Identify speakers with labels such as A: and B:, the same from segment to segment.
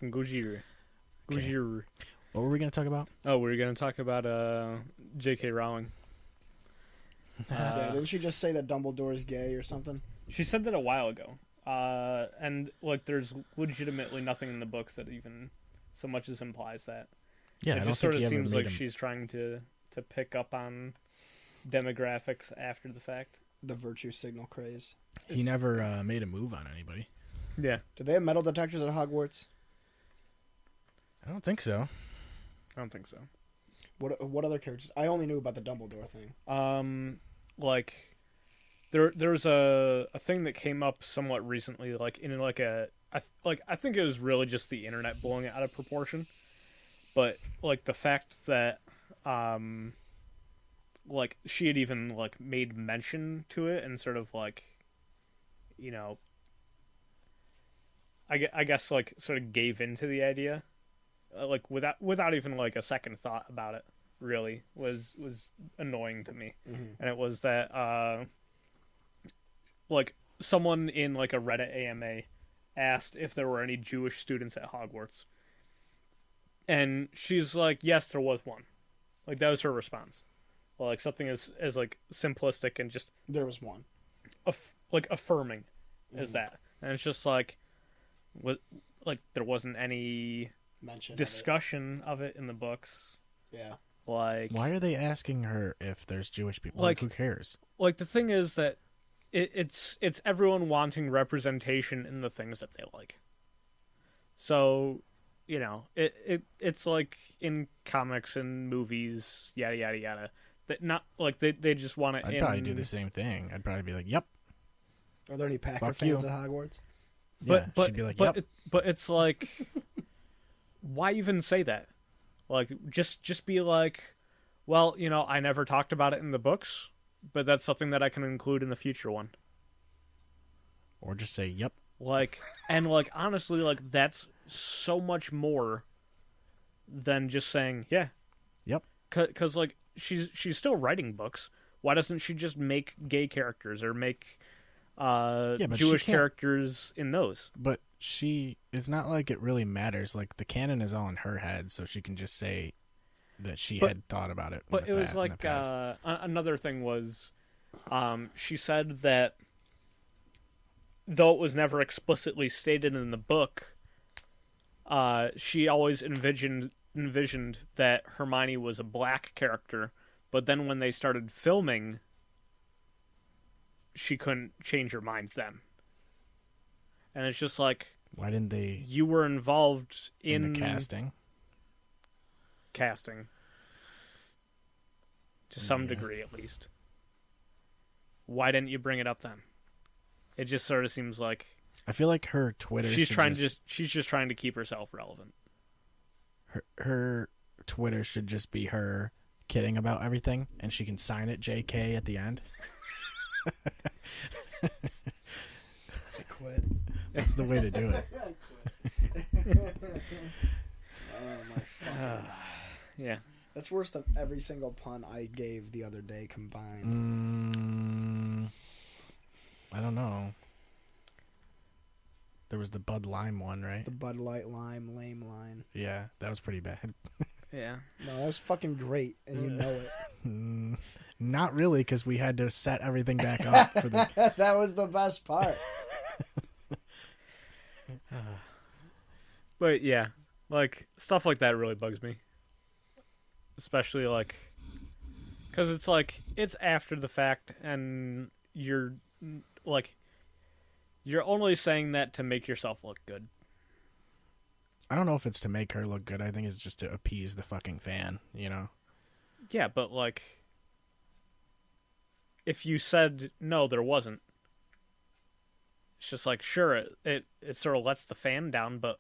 A: some Gujira.
B: Okay.
A: Gujira.
B: What were we going to talk about?
A: Oh, we were going to talk about J.K. Rowling.
C: Yeah, didn't she just say that Dumbledore's gay or something?
A: She said that a while ago. And like, there's legitimately nothing in the books that even so much as implies that.
B: Yeah,
A: It
B: I
A: just
B: don't
A: sort
B: think
A: of
B: he ever
A: seems
B: made
A: like
B: him.
A: she's trying to pick up on demographics after the fact.
C: The virtue signal craze.
B: He never made a move on anybody.
A: Yeah.
C: Do they have metal detectors at Hogwarts?
B: I don't think so.
A: I don't think so.
C: What other characters? I only knew about the Dumbledore thing.
A: Like there's a thing that came up somewhat recently, like in like I think it was really just the internet blowing it out of proportion, but like the fact that like she had even like made mention to it and sort of like, you know, I guess like sort of gave into the idea, like without even like a second thought about it, really was annoying to me.
C: Mm-hmm.
A: And it was that like someone in like a Reddit AMA asked if there were any Jewish students at Hogwarts, and she's like, yes, there was one. Like, that was her response. Well, like something as like simplistic and just
C: There was one.
A: like affirming as
C: Mhm.
A: that. And it's just like, what, like there wasn't any
C: Mention
A: discussion of it in the books.
C: Yeah.
A: Like,
B: Why are they asking her if there's Jewish people?
A: Like-
B: Who cares?
A: like the thing is that it's everyone wanting representation in the things that they like. So, you know, it's like in comics and movies, yada yada yada. That not like they just want it.
B: I'd probably do the same thing. I'd probably be like, "Yep."
C: Are there any Packer
B: Fuck
C: fans
B: you.
C: at Hogwarts?
B: Yeah,
A: But
B: she'd be like,
A: but
B: "Yep."
A: but it's like, why even say that? Like, just be like, well, you know, I never talked about it in the books, but that's something that I can include in the future one.
B: Or just say, "Yep."
A: Like, and like honestly, like that's so much more than just saying, yeah,
B: Yep.
A: Because like she's still writing books. Why doesn't she just make gay characters or make
B: but she
A: Jewish
B: can't-
A: characters in those?
B: But it's not like it really matters. Like, the canon is all in her head, so she can just say that she
A: But-
B: had thought about it.
A: But
B: with
A: it was
B: that in the
A: like
B: past.
A: another thing was, she said that though it was never explicitly stated in the book, she always envisioned that Hermione was a black character, but then when they started filming, she couldn't change her mind then. And it's just like,
B: Why didn't they
A: you were involved
B: in the casting?
A: casting to some
B: Yeah.
A: degree at least. Why didn't you bring it up then? It just sort of seems like
B: I feel like her Twitter.
A: she's
B: should
A: just trying to keep herself relevant.
B: her Twitter should just be her kidding about everything, and she can sign it JK at the end.
C: I quit.
B: That's the way to do it.
C: I quit. Oh my fucking.
A: Yeah.
C: That's worse than every single pun I gave the other day combined.
B: I don't know. There was the Bud Lime one, right?
C: The Bud Light Lime lame line.
B: Yeah, that was pretty bad.
A: Yeah.
C: No, that was fucking great, and you know it.
B: Not really, because we had to set everything back up for the.
C: That was the best part.
A: But yeah, like stuff like that really bugs me. Especially like cuz it's like it's after the fact and you're like you're only saying that to make yourself look good.
B: I don't know if it's to make her look good. I think it's just to appease the fucking fan, you know?
A: Yeah, but like if you said no there wasn't, it's just like sure it sort of lets the fan down, but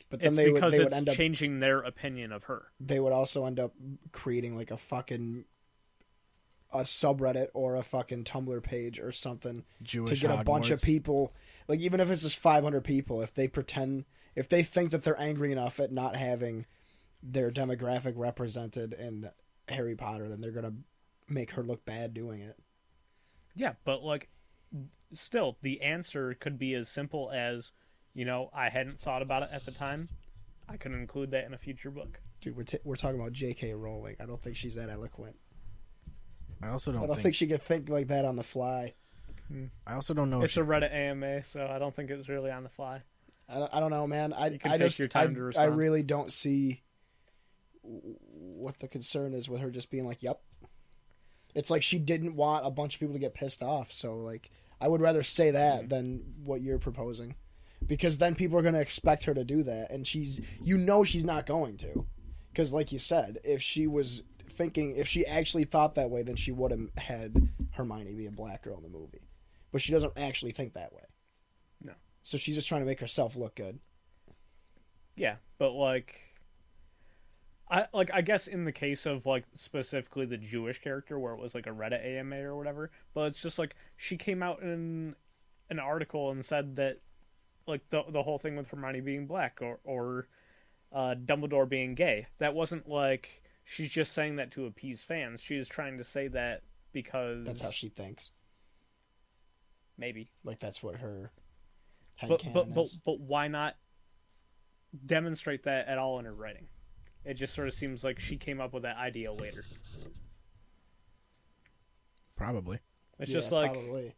C: But then
A: it's
C: they
A: because
C: would
A: it's
C: end up.
A: changing their opinion of her.
C: They would also end up creating like a subreddit or a fucking Tumblr page or something
B: Jewish
C: to get a bunch of
B: Hogwarts.
C: people. Like even if it's just 500 people, if they think that they're angry enough at not having their demographic represented in Harry Potter, then they're gonna make her look bad doing it.
A: Yeah, but like still the answer could be as simple as I hadn't thought about it at the time. I could include that in a future book.
C: Dude, we're talking about J.K. Rowling. I don't think she's that eloquent.
B: I also don't.
C: I don't think she could think like that on the fly.
B: I also don't know.
A: It's a Reddit AMA, so I don't think it was really on the fly.
C: I don't know, man. I
A: take
C: just
A: your time to
C: I
A: respond.
C: really don't see what the concern is with her just being like, "Yep." It's like she didn't want a bunch of people to get pissed off. So like, I would rather say that than what you're proposing, because then people are going to expect her to do that, and she's not going to, because like you said, if she actually thought that way, then she would have had Hermione be a black girl in the movie, but she doesn't actually think that way.
A: No.
C: So she's just trying to make herself look good.
A: Yeah, but I guess in the case of like specifically the Jewish character where it was like a Reddit AMA or whatever, but it's just like she came out in an article and said that like the whole thing with Hermione being black or Dumbledore being gay, that wasn't like she's just saying that to appease fans. She is trying to say that because
C: that's how she thinks.
A: Maybe.
C: Like that's what her
A: headcanon is. But why not demonstrate that at all in her writing? It just sort of seems like she came up with that idea later.
B: Probably.
A: It's just like...
C: Probably.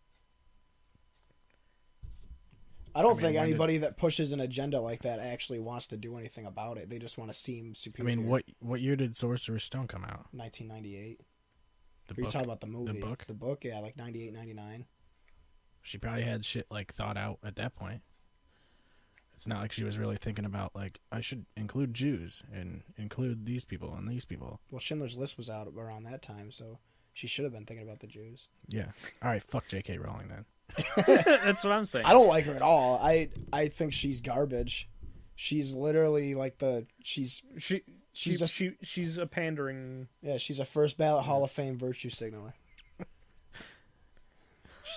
C: I don't think anybody that pushes an agenda like that actually wants to do anything about it. They just want to seem superior.
B: I mean, what year did Sorcerer's Stone come out?
C: 1998.
B: The
C: Are you
B: book?
C: talking about the movie?
B: The book?
C: The book, yeah, like 98, 99.
B: She probably had shit like thought out at that point. It's not like she was really thinking about like, I should include Jews and include these people and these people.
C: Well, Schindler's List was out around that time, so she should have been thinking about the Jews.
B: Yeah. All right, fuck J.K. Rowling then.
A: That's what I'm saying.
C: I don't like her at all. I think she's garbage. She's literally like she's
A: a pandering.
C: Yeah, she's a first ballot Hall of Fame virtue signaler.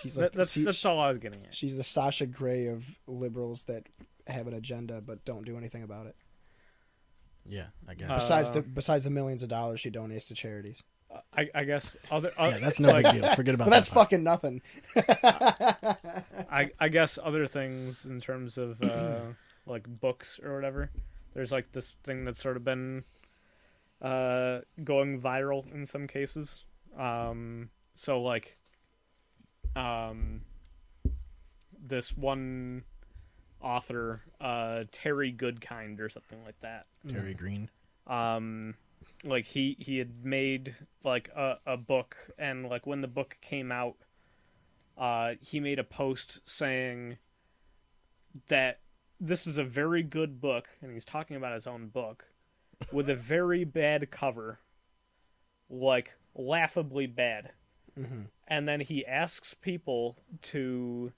C: She's like
A: that's all I was getting at.
C: She's the Sasha Grey of liberals that have an agenda but don't do anything about it.
B: Yeah, I guess.
C: Besides the millions of dollars she donates to charities.
A: I guess other
B: yeah, that's no big deal. Forget about
C: but
B: that.
C: That's fucking nothing.
A: I guess other things in terms of like books or whatever. There's like this thing that's sort of been going viral in some cases. So like this one author, Terry Goodkind or something like that.
B: Terry Green.
A: Like he had made like a book, and like when the book came out, he made a post saying that this is a very good book, and he's talking about his own book, with a very bad cover, like laughably bad.
C: Mm-hmm.
A: And then he asks people to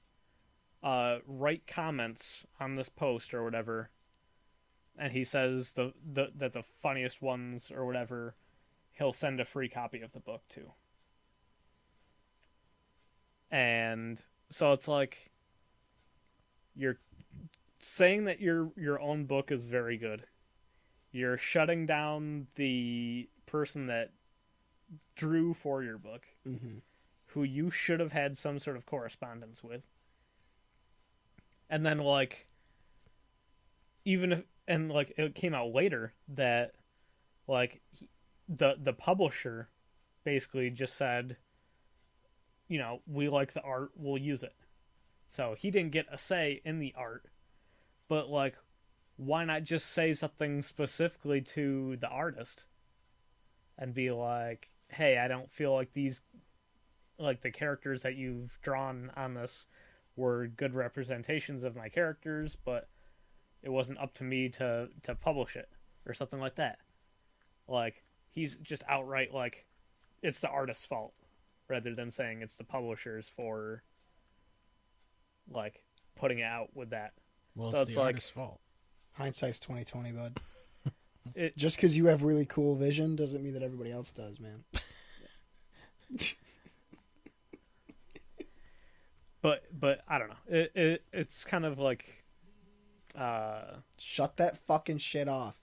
A: write comments on this post or whatever, and he says that the funniest ones or whatever, he'll send a free copy of the book to. And so it's like you're saying that your own book is very good. You're shutting down the person that drew for your book,
C: mm-hmm.
A: who you should have had some sort of correspondence with. And then like even if it came out later that like the publisher basically just said, we like the art, we'll use it. So he didn't get a say in the art, but like, why not just say something specifically to the artist and be like, hey, I don't feel like these, like the characters that you've drawn on this were good representations of my characters, but it wasn't up to me to publish it or something like that. Like, he's just outright like, it's the artist's fault, rather than saying it's the publisher's for like putting it out with that.
B: Well,
A: so
B: it's the artist's fault.
C: Hindsight's 20/20, bud.
A: It,
C: Just because you have really cool vision doesn't mean that everybody else does, man.
A: but I don't know. It's kind of like
C: shut that fucking shit off.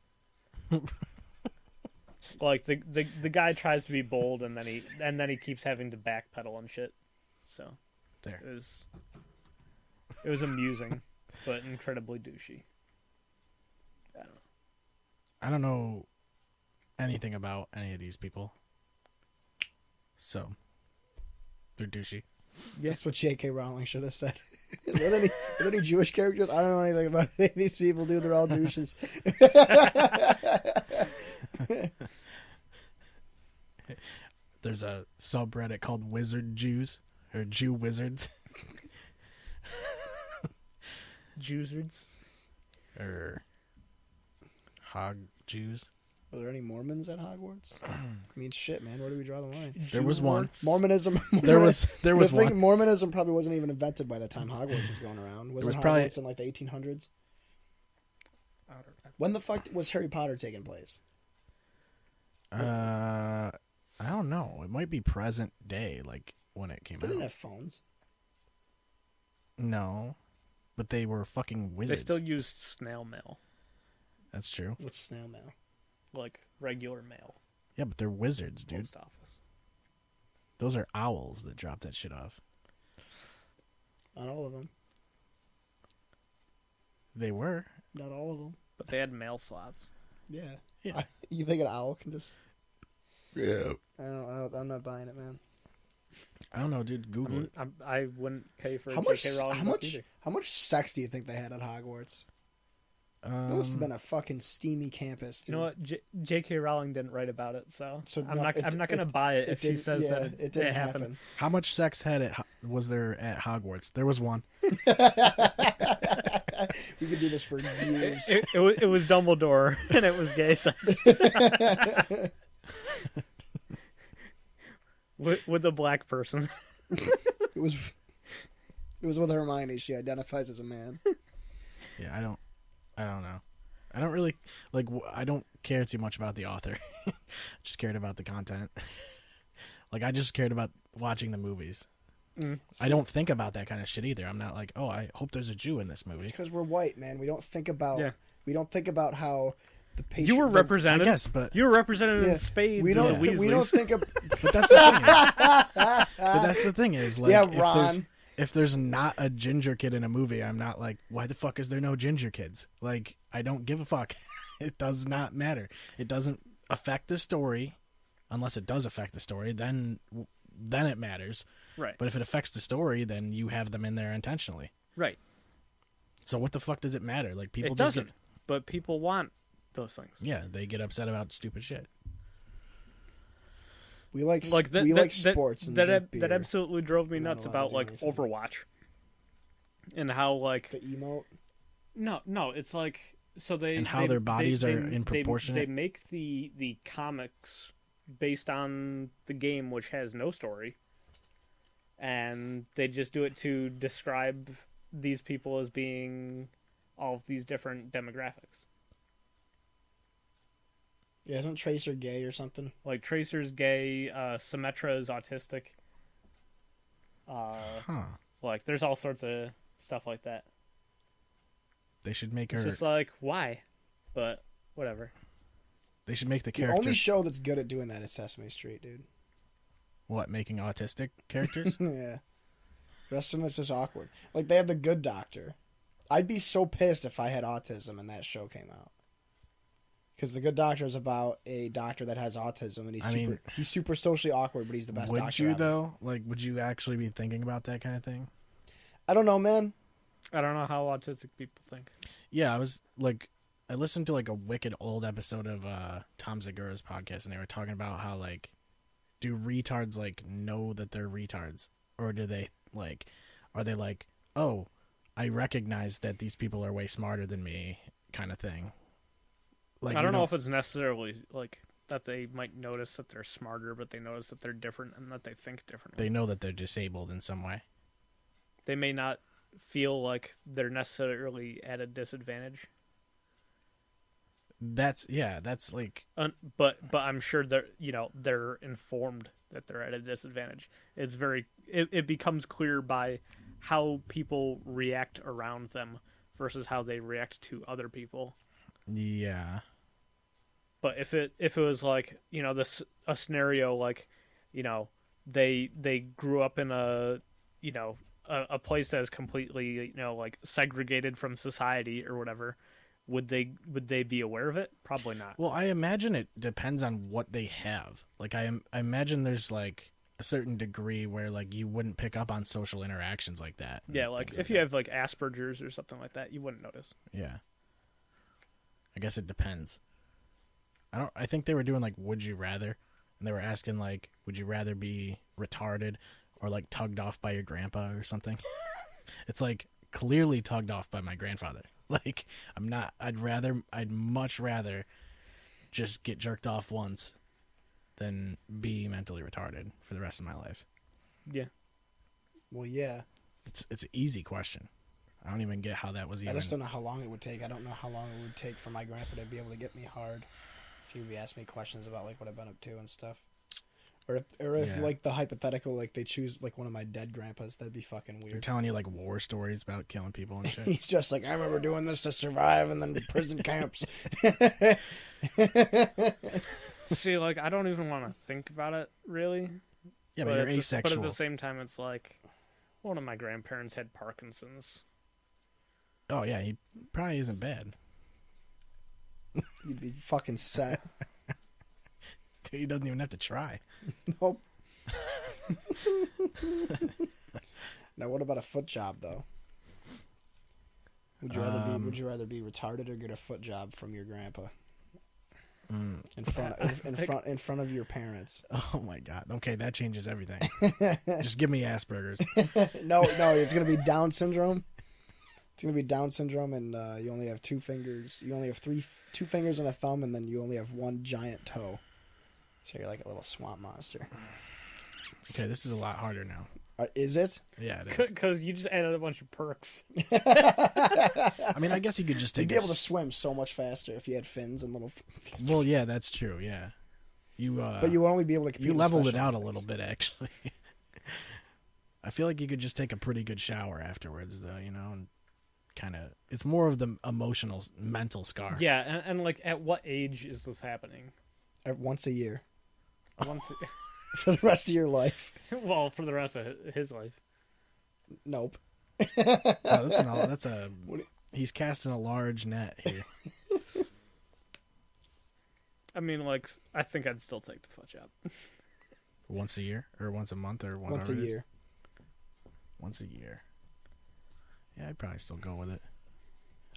A: Like the guy tries to be bold and then he keeps having to backpedal and shit. So
B: there.
A: It was amusing. but incredibly douchey. I don't know.
B: I don't know anything about any of these people. So, they're douchey.
A: Yeah.
C: That's what J.K. Rowling should have said. Are there any Jewish characters? I don't know anything about any of these people, dude. They're all douches.
B: There's a subreddit called Wizard Jews, or Jew Wizards.
A: Jewsards.
B: Or Hog Jews.
C: Are there any Mormons at Hogwarts? I mean, shit, man. Where do we draw the line?
B: There was one.
C: Mormonism.
B: There was one.
C: Mormonism probably wasn't even invented by the time Hogwarts was going around. Was Hogwarts in like the 1800s? When the fuck was Harry Potter taking place?
B: I don't know. It might be present day, like when it came
C: They
B: out.
C: didn't have phones.
B: No, but they were fucking wizards.
A: They still used snail mail,
B: That's true.
C: What's snail mail?
A: like regular mail.
B: Yeah, but they're wizards, dude.
A: Post office.
B: Those are owls that drop that shit off.
C: Not all of them.
B: They were.
C: Not all of them.
A: But they had mail slots.
C: Yeah.
B: Yeah.
C: You think an owl can just?
B: Yeah.
C: I'm not buying it, man.
B: I don't know, dude. Google it.
A: I wouldn't pay for
C: How
A: a
C: much?
A: J.K. Rowling
C: How
A: book
C: much?
A: either.
C: How much sex do you think they had at Hogwarts? It must have been a fucking steamy campus, dude.
A: You know what? J.K. Rowling didn't write about it, so I'm
C: no,
A: not going to buy it if she says that
C: it didn't
A: happened.
C: happen.
B: How much sex was there at Hogwarts? There was one.
C: We could do this for years.
A: It was Dumbledore, and it was gay sex. with a black person.
C: It was with Hermione. She identifies as a man.
B: Yeah, I don't know. I don't really I don't care too much about the author. Just cared about the content. I just cared about watching the movies. I don't think about that kind of shit either. I'm not like, oh, I hope there's a Jew in this movie.
C: It's because we're white, man. We don't think about.
A: Yeah.
C: We don't think about how the patient.
A: You were represented.
B: I guess, but
A: you were represented in spades.
C: We don't.
A: with the
C: We don't
A: Weasleys.
C: think of.
B: but that's the thing. But that's the thing is,
C: Yeah, Ron.
B: If there's not a ginger kid in a movie, I'm not like, why the fuck is there no ginger kids? I don't give a fuck. It does not matter. It doesn't affect the story, unless it does affect the story. Then it matters.
A: Right.
B: But if it affects the story, then you have them in there intentionally.
A: Right.
B: So what the fuck does it matter? People
A: It
B: just
A: doesn't. But people want those things.
B: yeah, they get upset about stupid shit.
C: We like sports and
A: that
C: drink beer.
A: that absolutely drove me
C: We're not
A: nuts
C: allowed to
A: about
C: do anything.
A: Overwatch, and how
C: the emote.
A: no, it's like so they
B: And how their bodies are in proportionate.
A: They make the comics based on the game, which has no story, and they just do it to describe these people as being all of these different demographics.
C: Yeah, isn't Tracer gay or something?
A: Like Tracer's gay, Symmetra is autistic. Like there's all sorts of stuff like that.
B: They should make her.
A: It's just like why, but whatever.
B: They should make the
C: The
B: character.
C: only show that's good at doing that is Sesame Street, dude.
B: What, making autistic characters?
C: Yeah. The rest of them is just awkward. Like, they have The Good Doctor. I'd be so pissed if I had autism and that show came out. Because The Good Doctor is about a doctor that has autism, and he's super socially awkward, but he's the best
B: would
C: doctor
B: you
C: ever.
B: though? Would you actually be thinking about that kind of thing?
C: I don't know, man.
A: I don't know how autistic people think.
B: Yeah, I listened to a wicked old episode of Tom Segura's podcast, and they were talking about how do retards know that they're retards, or do they are they oh, I recognize that these people are way smarter than me, kind of thing.
A: I don't know if it's necessarily that they might notice that they're smarter, but they notice that they're different and that they think differently.
B: They know that they're disabled in some way.
A: They may not feel like they're necessarily at a disadvantage.
B: But
A: I'm sure they're informed that they're at a disadvantage. It becomes clear by how people react around them versus how they react to other people.
B: Yeah.
A: But if it was a scenario they grew up in a a place that is completely like segregated from society or whatever, would they be aware of it? Probably not.
B: Well, I imagine it depends on what they have. Like I imagine there's like a certain degree where like you wouldn't pick up on social interactions like that.
A: Yeah, like if you have like Asperger's or something like that, you wouldn't notice.
B: Yeah. I guess it depends. I think they were doing like would you rather, and they were asking like would you rather be retarded or like tugged off by your grandpa or something. It's like clearly tugged off by my grandfather. Like I'd much rather just get jerked off once than be mentally retarded for the rest of my life.
A: Yeah.
C: Well, yeah.
B: It's an easy question. I don't even get how that was even.
C: I just don't know how long it would take. I don't know how long it would take for my grandpa to be able to get me hard. If he would be asking me questions about like what I've been up to and stuff. Or if like the hypothetical, like they choose like one of my dead grandpas, that'd be fucking weird.
B: They're telling you like war stories about killing people and shit.
C: He's just like, I remember doing this to survive and then prison camps.
A: See, like I don't even want to think about it really.
B: Yeah, but you're asexual.
A: But at the same time, it's like one of my grandparents had Parkinson's.
B: Oh yeah, he probably isn't bad.
C: You'd be fucking set.
B: Dude, he doesn't even have to try.
C: Nope. Now, what about a foot job though? Would you rather be retarded or get a foot job from your grandpa in front of your parents?
B: Oh my god. Okay, that changes everything. Just give me Asperger's.
C: No, it's gonna be Down syndrome. It's gonna be Down syndrome, and you only have 2 fingers. You only have two fingers and a thumb, and then you only have one giant toe. So you're like a little swamp monster.
B: Okay, this is a lot harder now.
C: Is it?
B: Yeah, it is.
A: Because you just added a bunch of perks.
B: I mean, I guess you could just take.
C: You'd be able to swim so much faster if you had fins and little.
B: Well, yeah, that's true. Yeah,
C: but you would only be able to.
B: You leveled it out a little bit, actually. I feel like you could just take a pretty good shower afterwards, though. And kind of, it's more of the mental scar.
A: Yeah, and like, at what age is this happening?
C: Once a year.
A: Once.
C: For the rest of your life.
A: Well, for the rest of his life.
C: Nope.
B: He's casting a large net here.
A: I mean, like, I think I'd still take the foot job.
B: Once a year? Or once a month? Or whatever.
C: Once a year.
B: Once a year. Yeah, I'd probably still go with it.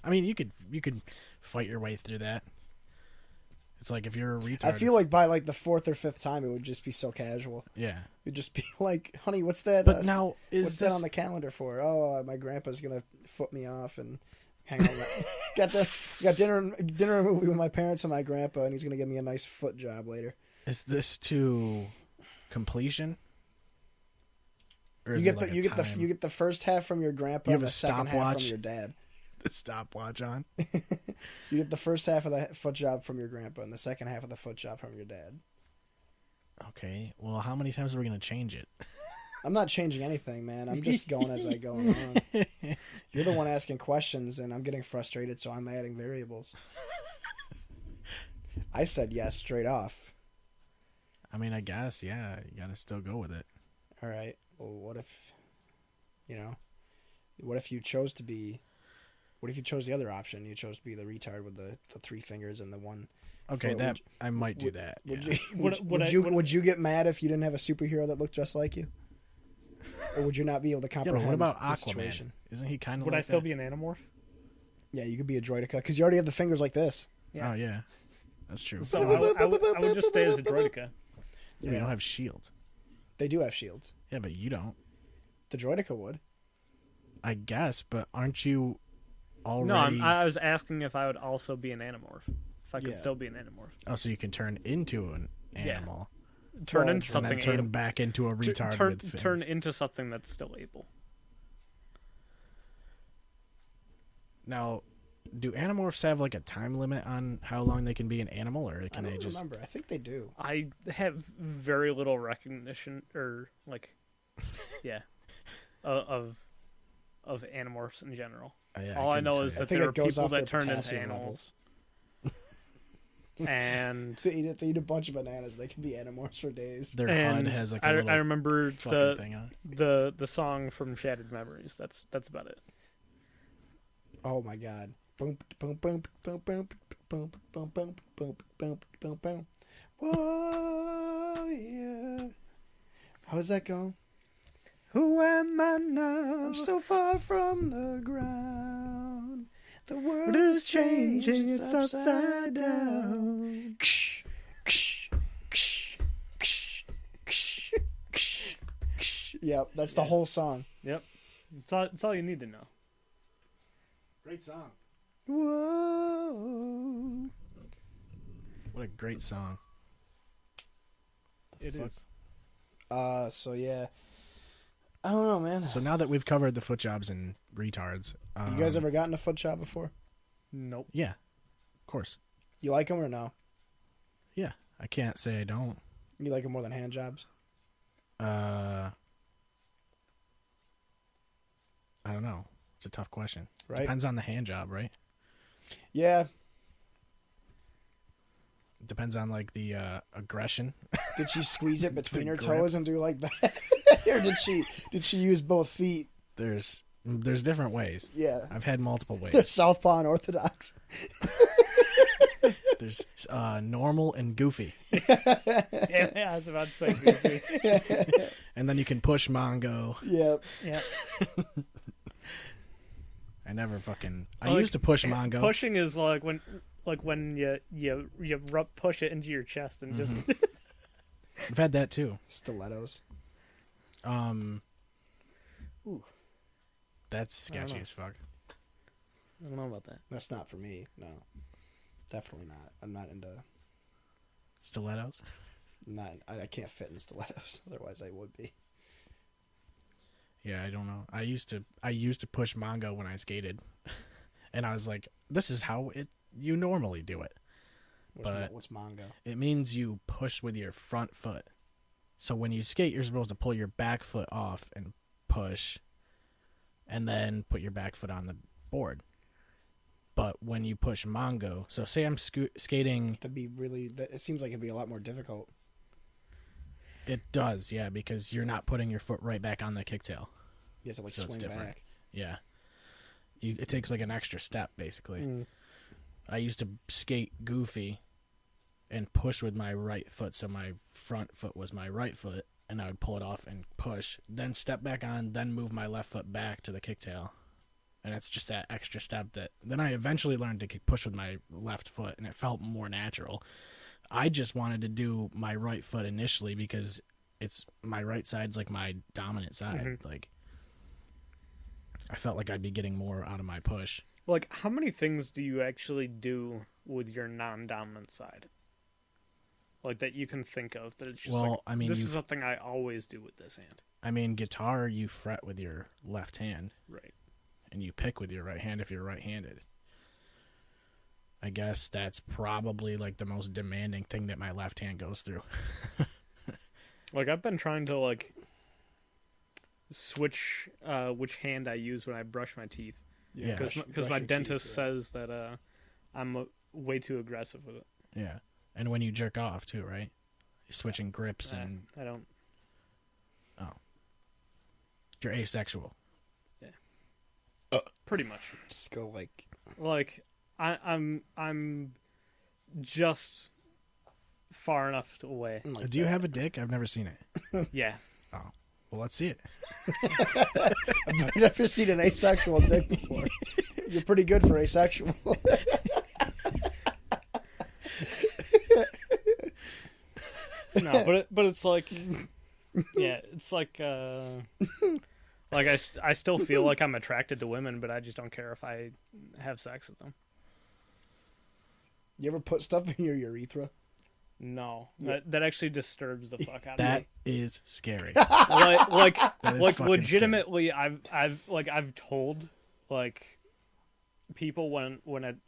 B: I mean, you could fight your way through that. It's like if you're a retard.
C: I feel like by like the 4th or 5th time, it would just be so casual.
B: Yeah.
C: It'd just be like, honey, what's that?
B: But now,
C: what's that on the calendar for? Oh, my grandpa's going to foot me off and hang out. got dinner movie with my parents and my grandpa, and he's going to give me a nice foot job later.
B: Is this to completion? Or
C: You get the first half from your grandpa and the second half from your dad.
B: The stopwatch on.
C: You get the first half of the foot job from your grandpa and the second half of the foot job from your dad.
B: Okay. Well, how many times are we going to change it?
C: I'm not changing anything, man. I'm just going as I go along. You're the one asking questions, and I'm getting frustrated, so I'm adding variables. I said yes straight off.
B: I mean, I guess, yeah. You got to still go with it.
C: All right. Well, what if you chose to be... What if you chose the other option? You chose to be the retard with the 3 fingers and the one.
B: Okay, I might do that.
C: Would you get mad if you didn't have a superhero that looked just like you? Or would you not be able to comprehend?
B: Yeah, but what about
C: the
B: Aquaman?
C: Situation?
B: Isn't he kind of?
A: Would
B: like
A: I still
B: that?
A: be an Animorph?
C: Yeah, you could be a droidica because you already have the fingers like this.
A: Yeah.
B: Oh yeah, that's true.
A: So I would just stay as a droidica.
B: Yeah, you don't have shields.
C: They do have shields.
B: Yeah, but you don't.
C: The droidica would.
B: I guess, but aren't you already?
A: No, I was asking if I would also be an Animorph. If I could still be an Animorph.
B: Oh, so you can turn into an animal.
A: Turn into something
B: and then turn back into a retard with fins.
A: Turn into something that's still able.
B: Now, do Animorphs have like a time limit on how long they can be an animal, or can they just?
C: Remember. I think they do.
A: I have very little recognition, or like, of Animorphs in general.
B: Yeah,
A: all I know is that there are people that turn into animals. And
C: They eat a bunch of bananas. They can be Animorphs for days.
B: Their
A: and
B: HUD has like a
A: I
B: little
A: remember
B: fucking thing on it.
A: the song from Shattered Memories. That's about it.
C: Oh my god. Boom, boom, boom, boom, boom, boom, boom, boom, boom, boom, boom, boom. Whoa, yeah. How does that go?
A: Who am I now?
C: I'm so far from the ground. The world
A: It
C: is
A: is changing,
C: It's upside down. Yep, that's the whole song.
A: Yep. It's all you need to know.
B: Great song.
C: Whoa.
B: What a great song.
A: It is.
C: So yeah. I don't know, man.
B: So now that we've covered the foot jobs and retards,
C: You guys ever gotten a foot job before?
A: Nope.
B: Yeah, of course.
C: You like them or no?
B: Yeah, I can't say I don't.
C: You like them more than hand jobs?
B: I don't know. It's a tough question.
C: Right?
B: Depends on the hand job, right?
C: Yeah.
B: Depends on like the aggression.
C: Did she squeeze it between
B: The
C: her
B: grip.
C: toes and do like that? Or did she use both feet?
B: There's different ways.
C: Yeah.
B: I've had multiple
C: The
B: ways.
C: southpaw and orthodox.
B: There's normal and goofy,
A: Yeah, I was about to say goofy.
B: and then you can push Mongo.
C: Yep.
A: Yeah.
B: I never fucking. I
A: Like,
B: used to push Mongo.
A: Pushing is like when you push it into your chest and just
B: I've had that too.
C: Stilettos.
A: Ooh.
B: That's sketchy
A: know.
B: as fuck.
A: I don't know about that.
C: That's not for me. No. Definitely not. I'm not into.
B: Stilettos.
C: I can't fit in stilettos. Otherwise, I would be.
B: Yeah, I don't know. I used to push Mongo when I skated, and I was like, "This is how you normally do it."
C: What's Mongo?
B: It means you push with your front foot. So when you skate, you're supposed to pull your back foot off and push, and then put your back foot on the board. But when you push Mongo, so say I'm skating.
C: It seems like it'd be a lot more difficult.
B: It does, yeah, because you're not putting your foot right back on the kicktail.
C: You have to
B: So it's
C: swing
B: different.
C: back.
B: Yeah. It takes like an extra step, basically.
A: Mm.
B: I used to skate goofy and push with my right foot, so my front foot was my right foot, and I would pull it off and push, then step back on, then move my left foot back to the kicktail. And it's just that extra step that... Then I eventually learned to push with my left foot, and it felt more natural. I just wanted to do my right foot initially because it's my right side's like my dominant side.
A: Mm-hmm.
B: Like, I felt like I'd be getting more out of my push.
A: Like, how many things do you actually do with your non-dominant side? Like, that you can think of, that it's just
B: Well, I mean,
A: this is something I always do with this hand.
B: I mean, guitar, you fret with your left hand,
A: Right.
B: and you pick with your right hand if you're right-handed. I guess that's probably like the most demanding thing that my left hand goes through.
A: Like, I've been trying to, like, switch which hand I use when I brush my teeth.
B: Yeah.
A: Because
C: brush
A: my
C: your
A: dentist
C: teeth, yeah.
A: says that I'm way too aggressive with it.
B: Yeah. And when you jerk off, too, right? You're switching grips and...
A: I don't...
B: You're asexual.
A: Pretty much.
C: Just go
A: Like, I'm just far enough away.
C: like
B: Do you
C: that.
B: have a dick? I've never seen it.
A: Yeah.
B: Oh. Well, let's see it.
C: I've never seen an asexual dick before. You're pretty good for asexual.
A: No, but it's like, yeah, it's like I still feel like I'm attracted to women, but I just don't care if I have sex with them.
C: You ever put stuff in your urethra?
A: No,
C: Yeah.
A: that actually disturbs the fuck out
B: That
A: of
B: is scary.
A: me. Like
B: That is
A: like
B: fucking
A: legitimately, I've told like people when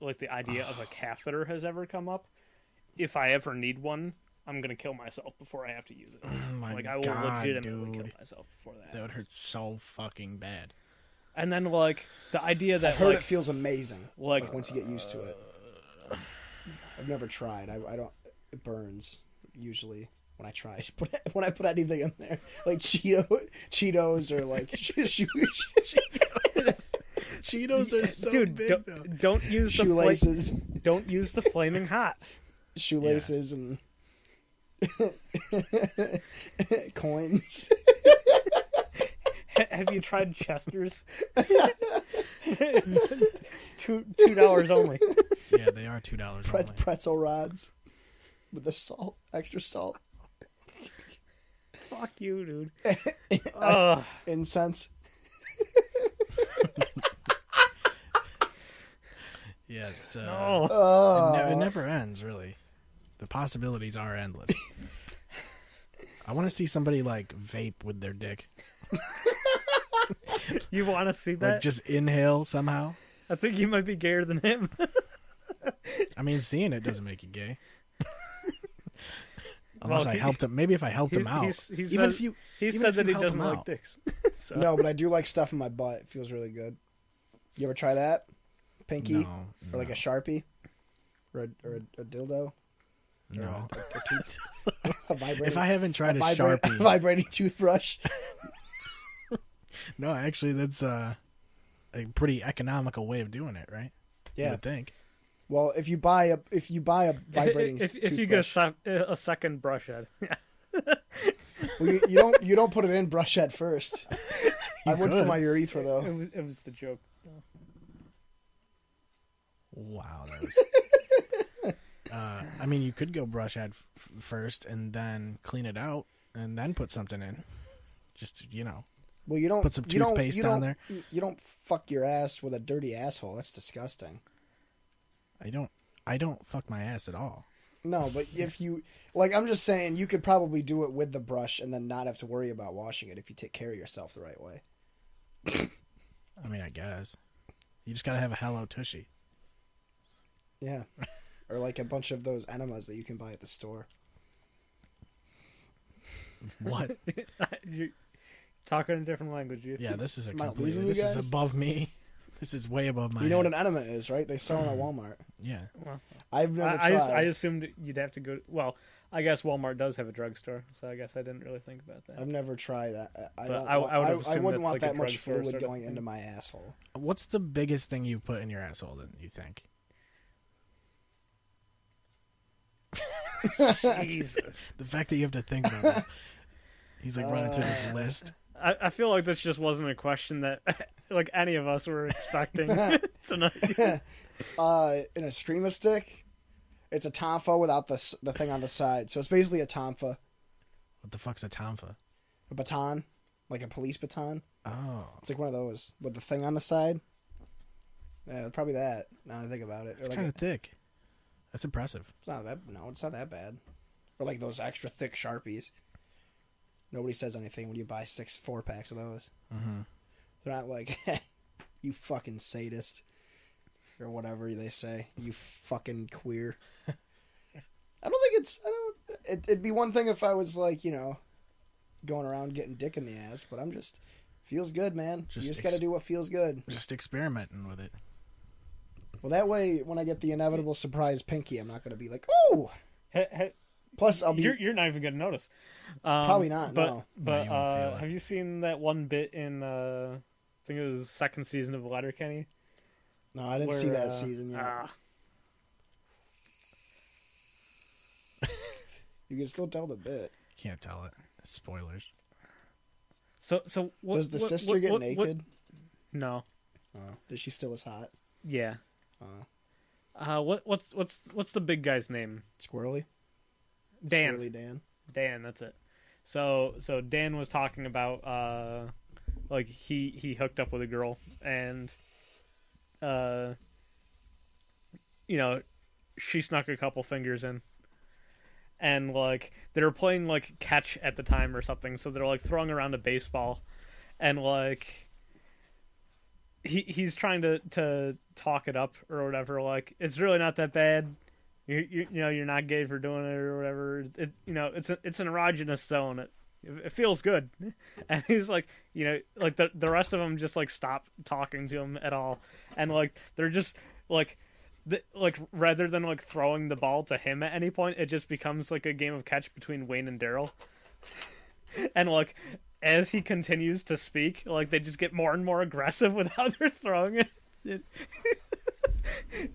A: like the idea of a catheter has ever come up, if I ever need one, I'm gonna kill myself before I have to use it.
B: Oh my
A: Like I will
B: God,
A: legitimately
B: dude.
A: kill myself before that.
B: That would hurt so fucking bad.
A: And then like the idea that
C: I've heard
A: like
C: it feels amazing.
A: like
C: Once you get used to it. I've never tried. I don't. It burns usually when I try. When I put anything in there, like Cheetos or like
B: Cheetos are so
A: Dude,
B: big, though.
A: don't use
C: shoelaces,
A: don't use the flaming hot.
C: shoelaces, and coins.
A: Have you tried Chester's? $2 only.
B: Yeah, they are $2 only.
C: Pretzel rods with the salt, extra salt,
A: Fuck you, dude.
C: incense.
B: Yeah, it's
A: No.
B: it never ends, really. The possibilities are endless. I want to see somebody like vape with their dick.
A: You want to see that?
B: Like just inhale somehow.
A: I think you might be gayer than him.
B: I mean, seeing it doesn't make you gay. Unless
A: Well,
B: I helped him. Maybe if I helped him out.
A: He
B: Even
A: said,
B: if you,
A: he
B: even
A: said
B: if
A: that
B: you
A: he
B: help
A: doesn't
B: him
A: like
B: out.
A: dicks. So.
C: No, but I do like stuff in my butt. It feels really good. You ever try that? Pinky?
B: No,
C: Or like a Sharpie? Or a dildo? Or
B: no.
C: a tooth? A vibrating,
B: If I haven't tried a
C: a
B: Sharpie,
C: vibrating toothbrush?
B: no, actually, that's a pretty economical way of doing it, right? You
C: Yeah.
B: would think.
C: Well, if you buy a vibrating
A: if you get
C: toothbrush,
A: a second brush head.
C: well, you don't put it in brush head first. I would for
B: could.
C: my urethra though.
A: It was the joke.
B: Wow, that was. I mean, you could go brush head first and then clean it out and then put something in. Just
C: Well, you don't
B: put some
C: you don't-
B: toothpaste
C: you don't-
B: on there.
C: You don't fuck your ass with a dirty asshole. That's disgusting.
B: I don't fuck my ass at all.
C: No, but if you I'm just saying, you could probably do it with the brush and then not have to worry about washing it if you take care of yourself the right way.
B: I mean, I guess you just gotta have a Hello Tushy.
C: Yeah, or like a bunch of those enemas that you can buy at the store.
B: What?
A: You're talking a different language.
B: Yeah, this is
C: Am I
B: completely.
C: losing you
B: This
C: guys?
B: is above me. This is way above my.
C: You know what
B: head.
C: an enema is, right? They sell them at Walmart.
B: Yeah.
A: Well,
C: I've never
A: I
C: tried.
A: assumed you'd have to go. Well, I guess Walmart does have a drugstore, so I guess I didn't really think about that.
C: I've never tried.
A: But
C: don't
A: I
C: want-
A: would have assumed
C: wouldn't
A: that's
C: want
A: like a
C: that much
A: drugstore
C: fluid
A: sort of
C: going
A: thing.
C: into my asshole.
B: What's the biggest thing you've put in your asshole? Then you think?
A: Jesus.
B: The fact that you have to think about this. He's like running through this list.
A: I feel like this just wasn't a question that like any of us were expecting tonight.
C: An extrema stick. It's a tonfa without the thing on the side. So it's basically a tonfa,
B: What the fuck's a tonfa?
C: a baton, like a police baton.
B: Oh,
C: It's like one of those with the thing on the side. Yeah, probably that. Now that I think about it,
B: it's
C: Or like
B: kind of thick. That's impressive.
C: it's not that. No, it's not that bad. Or like those extra thick Sharpies. Nobody says anything when you buy 4-packs of those.
B: Mm-hmm.
C: They're not like, you fucking sadist. Or whatever they say. You fucking queer. I don't think it's... It'd be one thing if I was like, going around getting dick in the ass. But I'm just... Feels good, man. You just gotta do what feels good.
B: Just experimenting with it.
C: Well, that way, when I get the inevitable surprise pinky, I'm not gonna be like, ooh! Plus, I'll be...
A: You're not even gonna notice.
C: Probably not,
A: But
C: no.
A: but
B: you won't feel it.
A: have you seen that one bit in I think it was the second season of Letterkenny?
C: No, I didn't see that season yet. You can still tell the bit.
B: Can't tell it. Spoilers.
A: So what,
C: Does the
A: what-
C: sister
A: what-
C: get
A: what-
C: naked?
A: No.
C: Oh. Is she still as hot?
A: Yeah.
C: Oh.
A: What's the big guy's name?
C: Squirrely?
A: Dan.
C: Squirrely Dan?
A: Dan, that's it. So Dan was talking about like he hooked up with a girl and she snuck a couple fingers in. And like they were playing like catch at the time or something, so they're like throwing around a baseball and like he's trying to talk it up or whatever, like it's really not that bad. You're not gay for doing it or whatever. It's an erogenous zone. It feels good. And he's like, like the rest of them just like stop talking to him at all. And like they're just like like rather than like throwing the ball to him at any point, it just becomes like a game of catch between Wayne and Daryl. And like as he continues to speak, like they just get more and more aggressive with how they're throwing it. It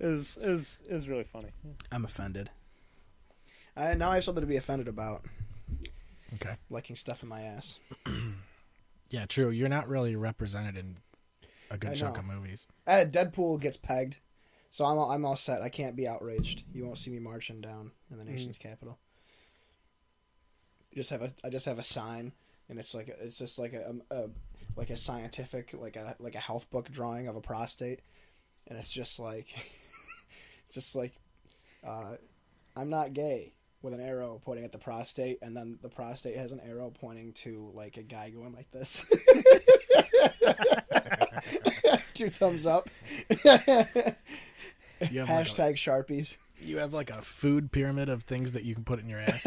A: is really funny.
C: I'm offended. Now I have something to be offended about.
B: Okay.
C: Liking stuff in my ass.
B: Yeah, true. You're not really represented in a good chunk of movies.
C: Deadpool gets pegged, so I'm all set. I can't be outraged. You won't see me marching down in the nation's capital. I just have a sign, and it's just like a scientific like a health book drawing of a prostate, and it's just like I'm not gay, with an arrow pointing at the prostate, and then the prostate has an arrow pointing to like a guy going like this. 2 thumbs up.
B: You have
C: Hashtag Sharpies.
B: You have like a food pyramid of things that you can put in your ass.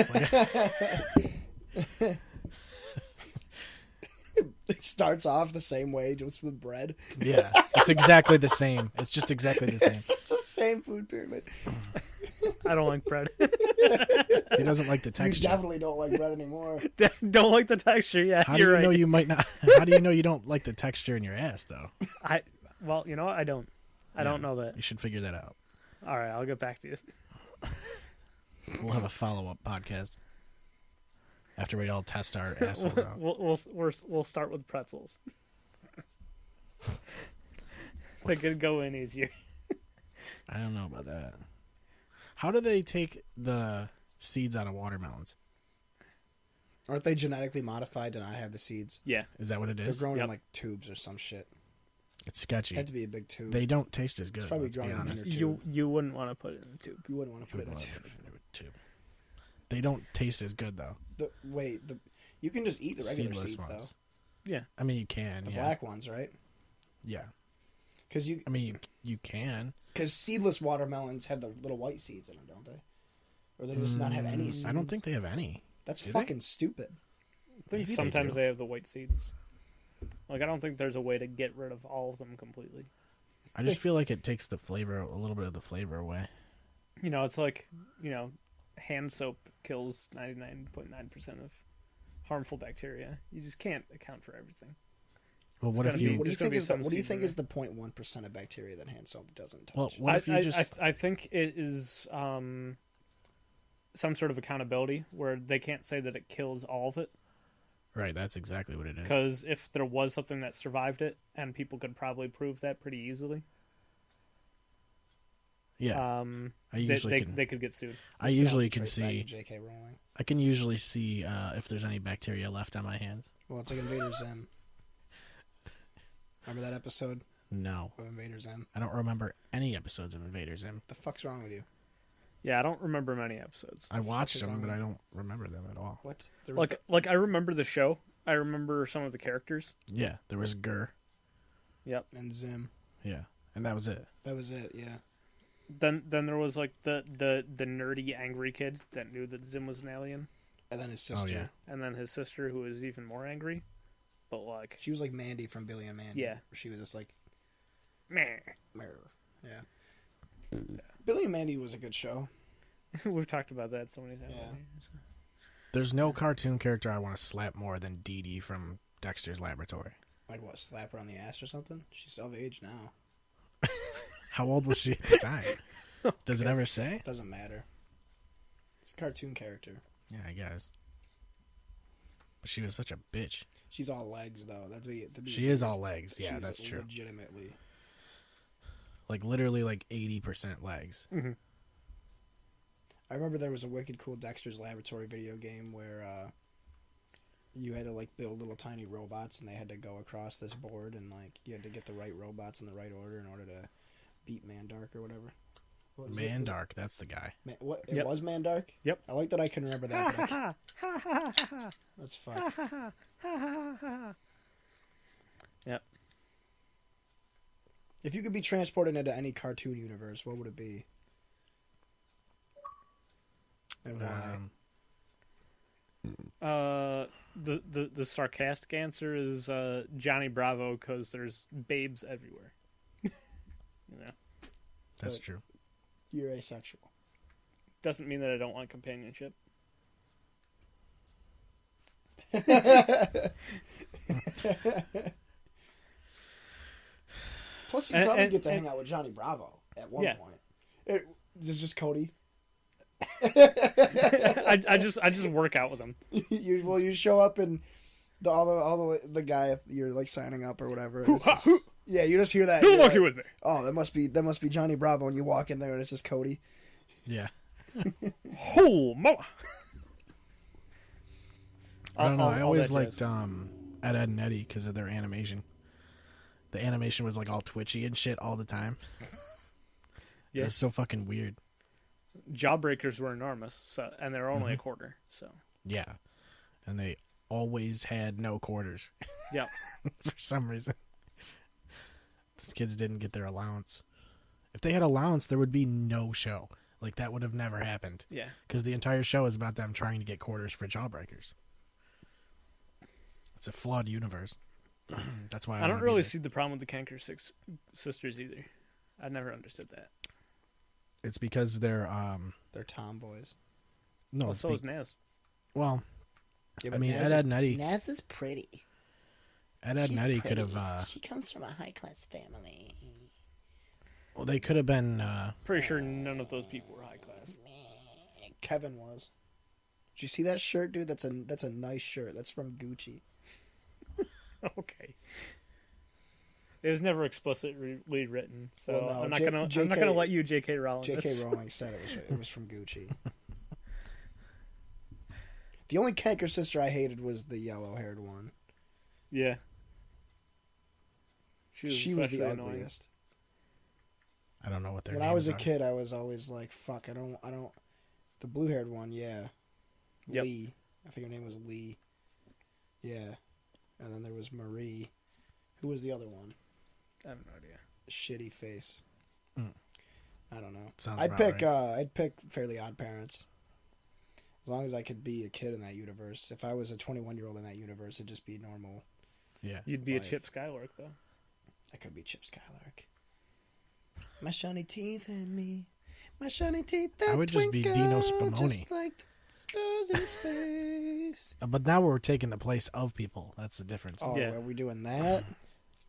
C: It starts off the same way, just with bread.
B: Yeah, it's exactly the same. It's just exactly the same.
C: It's just the same food pyramid.
A: I don't like bread.
B: He doesn't like the texture.
C: You definitely don't like bread anymore.
A: Don't like the texture. Yeah,
B: How do you know you might not? How do you know you don't like the texture in your ass, though?
A: Well, you know what? I don't. I don't know that.
B: You should figure that out.
A: All right, I'll get back to you.
B: We'll have a follow-up podcast after we all test our assholes out.
A: We'll start with pretzels. They could go in easier.
B: I don't know about that. How do they take the seeds out of watermelons?
C: Aren't they genetically modified to not have the seeds?
A: Yeah.
B: Is that what it
C: They're
B: is?
C: grown in like tubes or some shit.
B: It's sketchy.
C: It had to be a big tube.
B: They don't taste as good.
C: It's probably
B: let's be
C: grown in
B: honest.
C: inner tube.
A: You wouldn't want to put it in a tube.
C: You wouldn't want to put it in a
B: Put
C: tube.
B: it in a tube. They don't taste as good though.
C: You can just eat the regular
B: Seedless
C: seeds
B: ones.
C: though.
B: Yeah, I mean you can.
C: The
B: yeah.
C: black ones, right?
B: Yeah.
C: Because
B: I mean you can.
C: Because seedless watermelons have the little white seeds in them, don't they? Or they just not have any seeds?
B: I don't think they have any.
C: That's
B: Do
C: fucking stupid.
A: I think
B: Maybe
A: sometimes
B: do.
A: they have the white seeds. Like I don't think there's a way to get rid of all of them completely.
B: I just feel like it takes the flavor, a little bit of the flavor away.
A: You know, it's like, hand soap kills 99.9% of harmful bacteria. You just can't account for everything.
B: Well, what
A: It's
B: if
A: gonna
B: you?
A: be-
C: What do you
A: There's gonna
C: think
A: be
C: is the,
A: some
C: what do you
A: seeds
C: think
A: in
C: is the 0.1% of bacteria that hand soap doesn't touch?
B: Well, what if you just?
A: I think it is some sort of accountability where they can't say that it kills all of it.
B: Right, that's exactly what it is.
A: Because if there was something that survived it, and people could probably prove that pretty easily,
B: Yeah, I usually can.
A: they could get sued.
B: I
C: This
B: usually
C: can
B: can
C: trace back to
B: see.
C: J.K. Rowling.
B: I can usually see if there's any bacteria left on my hands.
C: Well, it's like Invader Zim. Remember that episode
B: No,
C: of Invader Zim?
B: I don't remember any episodes of Invader Zim.
C: The fuck's wrong with you?
A: Yeah, I don't remember many episodes.
B: I watched
C: is
B: them,
C: wrong
B: but
C: with
B: I don't remember them at all.
C: What? There was
A: Like I remember the show. I remember some of the characters.
B: Yeah, there was Gur.
C: and Zim.
B: Yeah, and that was it.
C: That was it. Yeah.
A: Then there was like the nerdy angry kid that knew that Zim was an alien,
C: And then his sister.
B: Oh yeah,
A: and then his sister who was even more angry, but like
C: She was like Mandy from Billy and Mandy.
A: Yeah.
C: She was just like,
A: meh.
C: yeah. Billy and Mandy was a good show.
A: We've talked about that so many times.
C: Yeah.
B: there's no cartoon character I want to slap more than Dee Dee from Dexter's Laboratory.
C: Like what? Slap her on the ass or something? She's of age now.
B: How old was she at the time? Does it ever say?
C: Doesn't matter. It's a cartoon character.
B: Yeah, I guess. But she was such a bitch.
C: She's all legs though. That'd be
B: She is all legs. Yeah,
C: she's
B: that's true.
C: Legitimately.
B: Like literally like 80% legs.
A: Mm-hmm.
C: I remember there was a wicked cool Dexter's Laboratory video game where you had to like build little tiny robots and they had to go across this board and like you had to get the right robots in the right order in order to beat Mandark or whatever. What was it?
B: Mandark, that's the guy.
C: What? It
A: Yep.
C: was Mandark?
A: Yep.
C: I like that I can remember that. but I can't-
A: Ha ha ha
C: That's fucked.
A: ha ha. Yep.
C: If you could be transported into any cartoon universe, what would it be? And why?
A: The sarcastic answer is Johnny Bravo because there's babes everywhere. You know.
B: That's
C: But-
B: true.
C: You're asexual.
A: Doesn't mean that I don't want companionship.
C: Plus, you probably get to hang out with Johnny Bravo at one point. It's just Cody.
A: I just work out with him.
C: You show up and all the guy you're like signing up or whatever. Yeah, you just hear that.
A: Who walking with me?
C: Oh, that must be Johnny Bravo, and you walk in there and it's just Cody.
B: Yeah.
A: Oh, mama.
B: I don't know. I always liked Ed, and Eddie because of their animation. The animation was like all twitchy and shit all the time. Yeah. It was so fucking weird.
A: Jawbreakers were enormous, and they're only a quarter. So
B: yeah, and they always had no quarters.
A: Yeah,
B: for some reason, these kids didn't get their allowance. If they had allowance, there would be no show. Like that would have never happened.
A: Yeah,
B: because the entire show is about them trying to get quarters for Jawbreakers. It's a flawed universe. That's why
A: I don't really see the problem with the Kanker sisters either. I never understood that.
B: It's because they're
C: tomboys.
B: No,
A: well, so is Naz.
B: Well,
C: yeah,
B: I mean,
C: Naz
B: Ed and Eddie.
C: Naz is pretty.
B: Ed and Eddie could have.
C: She comes from a high class family.
B: Well, they could have been.
A: Pretty sure none of those people were high class.
C: Kevin was. Did you see that shirt, dude? That's a nice shirt. That's from Gucci.
A: Okay. It was never explicitly written, so
C: well, no,
A: I'm not gonna let you, J.K. Rowling.
C: J.K. Rowling said it was from Gucci. The only Kanker sister I hated was the yellow-haired one.
A: Yeah.
C: She was the ugliest.
B: I don't know what their
C: names are. When I was a kid, I was always like, "Fuck, I don't." The blue-haired one, yeah.
A: Yep.
C: Lee, I think her name was Lee. Yeah, and then there was Marie. Who was the other one?
A: I have no idea.
C: Shitty face. I don't know.
B: Sounds
C: I'd
B: about
C: pick.
B: right.
C: I'd pick Fairly Odd Parents. As long as I could be a kid in that universe. If I was a 21-year-old in that universe, it'd just be normal.
B: Yeah.
A: You'd be
C: life.
A: a Chip Skylark, though.
C: I could be Chip Skylark. My shiny teeth and me. My shiny teeth that
B: I would just be Dino Spumoni.
C: Just like stars in space.
B: But now we're taking the place of people. That's the difference.
C: Oh,
A: Yeah.
C: are we doing that?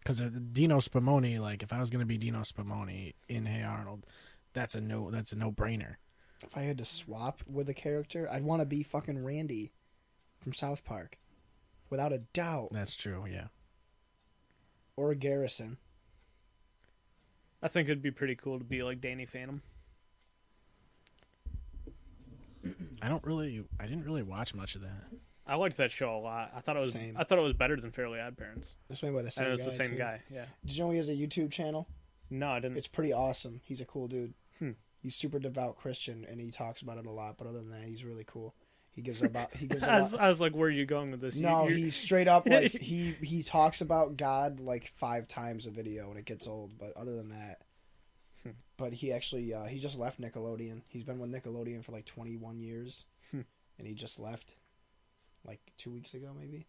B: Because Dino Spumoni, like if I was going to be Dino Spumoni in Hey Arnold, that's a no-brainer.
C: If I had to swap with a character, I'd want to be fucking Randy from South Park. Without a doubt.
B: That's true, yeah.
C: Or a Garrison.
A: I think it'd be pretty cool to be like Danny Phantom.
B: I didn't really watch much of that.
A: I liked that show a lot. I thought it was
C: Same.
A: I thought it was better than Fairly Odd Parents.
C: That's made by the same
A: And it was
C: guy.
A: the same
C: too.
A: guy, yeah.
C: Did you know he has a YouTube channel?
A: No, I didn't.
C: It's pretty awesome. He's a cool dude.
A: Hmm.
C: He's super devout Christian, and he talks about it a lot. But other than that, he's really cool. He gives about.
A: I was like, where are you going with this?
C: No, he's straight up like he talks about God like 5 times a video, and it gets old. But other than that, but he actually he just left Nickelodeon. He's been with Nickelodeon for like 21 years, and he just left like 2 weeks ago maybe.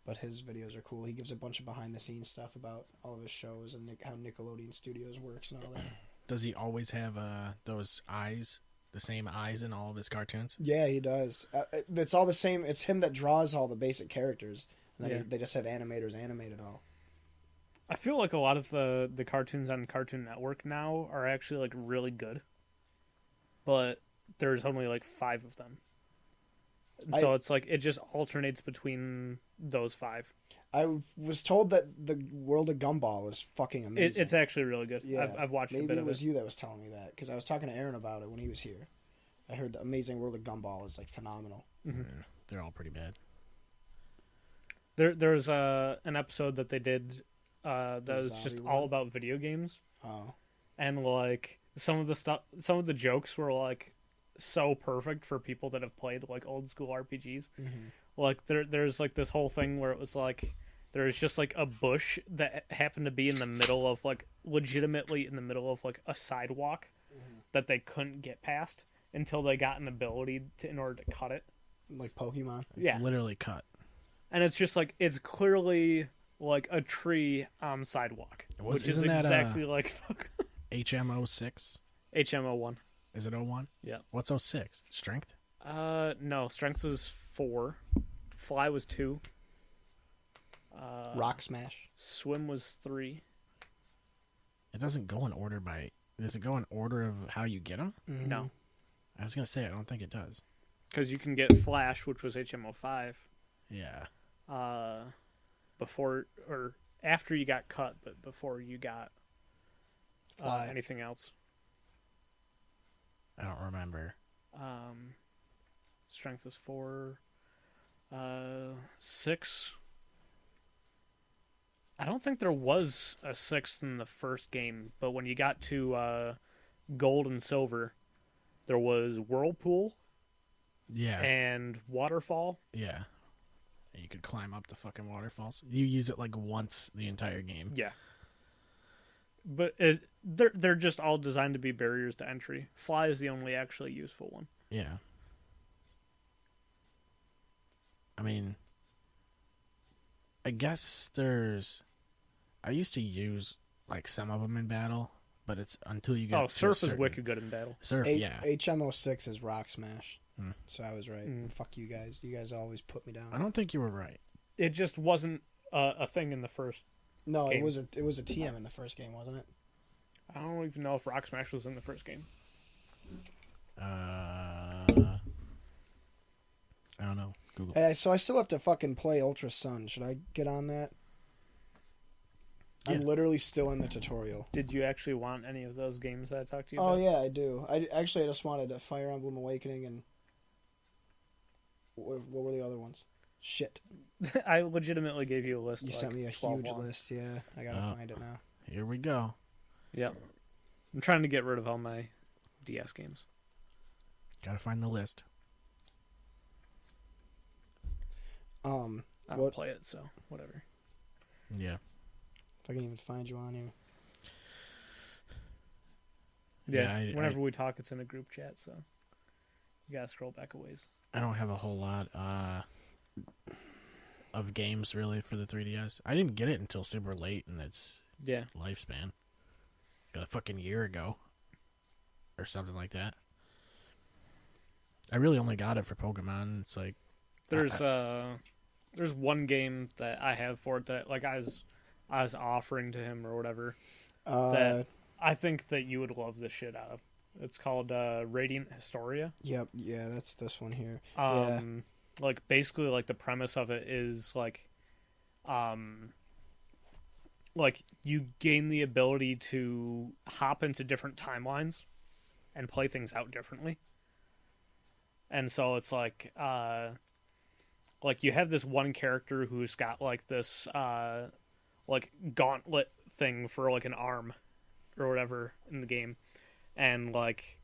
C: But his videos are cool. He gives a bunch of behind the scenes stuff about all of his shows and how Nickelodeon Studios works and all that.
B: Does he always have those eyes, the same eyes in all of his cartoons?
C: Yeah, he does. It's all the same. It's him that draws all the basic characters, and then they just have animators animate it all.
A: I feel like a lot of the cartoons on Cartoon Network now are actually like really good, but there's only like 5 of them. So it's like it just alternates between those 5.
C: I was told that the World of Gumball is fucking amazing.
A: It's actually really good.
C: Yeah,
A: I've watched a bit of it.
C: Maybe it was you that was telling me that, because I was talking to Aaron about it when he was here. I heard the Amazing World of Gumball is like phenomenal.
A: Mm-hmm.
B: Yeah, they're all pretty bad.
A: There's an episode that they did that was just
C: one?
A: all about video games.
C: Oh,
A: And like some of the jokes were like so perfect for people that have played like old school RPGs.
C: mm-hmm.
A: Like there's like this whole thing where it was like there's just like a bush that happened to be in the middle of like legitimately in the middle of like a sidewalk that they couldn't get past until they got an ability in order to cut it.
C: Like Pokemon.
A: Yeah,
B: It's literally cut.
A: and it's just like it's clearly like a tree on sidewalk, which is
B: Isn't that,
A: exactly like
B: HMO6?
A: HM01.
B: Is it 01?
A: Yeah.
B: What's 06? Strength?
A: No, strength was 4. Fly was 2.
C: Rock smash.
A: Swim was 3.
B: It doesn't go in order by... Does it go in order of how you get them?
C: Mhm.
A: No,
B: I was going to say, I don't think it does.
A: because you can get Flash, which was HM05,
B: Yeah.
A: before or after you got cut, but before you got
C: Fly.
A: anything else.
B: I don't remember.
A: Strength was 4. 6. I don't think there was a 6th in the first game, but when you got to gold and silver, there was whirlpool
B: Yeah.
A: and waterfall.
B: Yeah. And you could climb up the fucking waterfalls. You use it like once the entire game.
A: Yeah. But they're just all designed to be barriers to entry. Fly is the only actually useful one.
B: Yeah. I mean, I guess there's... I used to use like some of them in battle, but it's until you get to a
A: Surf is
B: certain...
A: wicked good in battle.
B: Surf, yeah.
C: HM06 is rock smash.
B: Hmm.
C: So I was right.
A: Mm.
C: Fuck you guys. You guys always put me down.
B: I don't think you were right.
A: It just wasn't a thing in the first.
C: No,
A: game.
C: it was a TM in the first game, wasn't it?
A: I don't even know if Rock Smash was in the first game.
B: I don't know. Google.
C: Hey, so I still have to fucking play Ultra Sun. Should I get on that? I'm
B: Yeah.
C: literally still in the tutorial.
A: Did you actually want any of those games that I talked to you
C: Oh
A: about?
C: yeah, I do. I just wanted a Fire Emblem Awakening and what were the other ones? Shit.
A: I legitimately gave you a list.
C: You
A: like
C: sent me a
A: 12
C: huge
A: long.
C: list. Yeah, I gotta find it now.
B: Here we go.
A: Yep. I'm trying to get rid of all my DS games.
B: Gotta find the list.
A: I don't
C: What-
A: play it, so whatever.
B: Yeah.
C: If I can even find you on here.
A: Yeah,
B: I-
A: whenever we talk, it's in a group chat, so you gotta scroll back a ways.
B: I don't have a whole lot of games really for the 3DS. I didn't get it until super late in its
A: Yeah.
B: lifespan. A fucking year ago. Or something like that. I really only got it for Pokemon. It's like
A: There's one game that I have for it that like I was offering to him or whatever. That I think that you would love the shit out of. It's called Radiant Historia.
C: Yep, yeah, that's this one here. Yeah.
A: Like basically like the premise of it is like you gain the ability to hop into different timelines and play things out differently. And so it's like you have this one character who's got like this like gauntlet thing for like an arm or whatever in the game, and like